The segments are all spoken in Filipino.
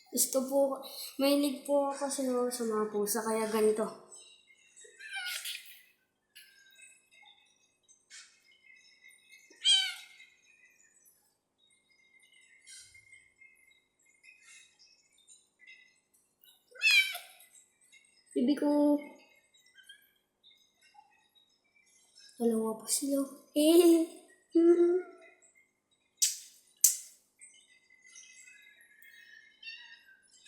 Gusto po, mahilig po ako kasi sa mga pusa, kaya ganito. Bibi ko, dalawa pa sila.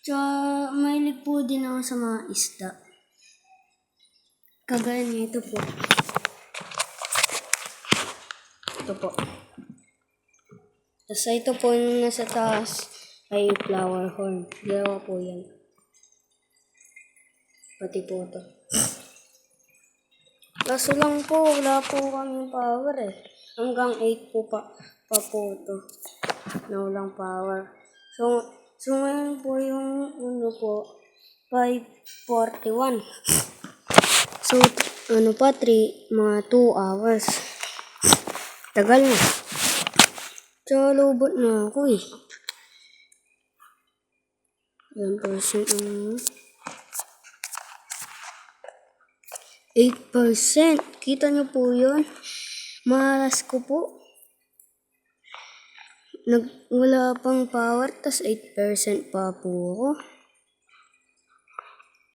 Tsaka, mahilig po din ako sa mga isda. Kagaya nito po. Ito po. Tapos ito po yung nasa taas ay flower horn. Dalawa po yan. Pati po ito. Kaso lang po, wala po kaming power eh. Hanggang 8 po pa po ito. Na walang power. So ngayon po yung po, 5:41. So, pa, mga 2 hours. Tagal na. Tsaka lobot na ako eh. 8%. Kita nyo po yun? Malas ko po. Wala pang power, tas 8% pa po ako.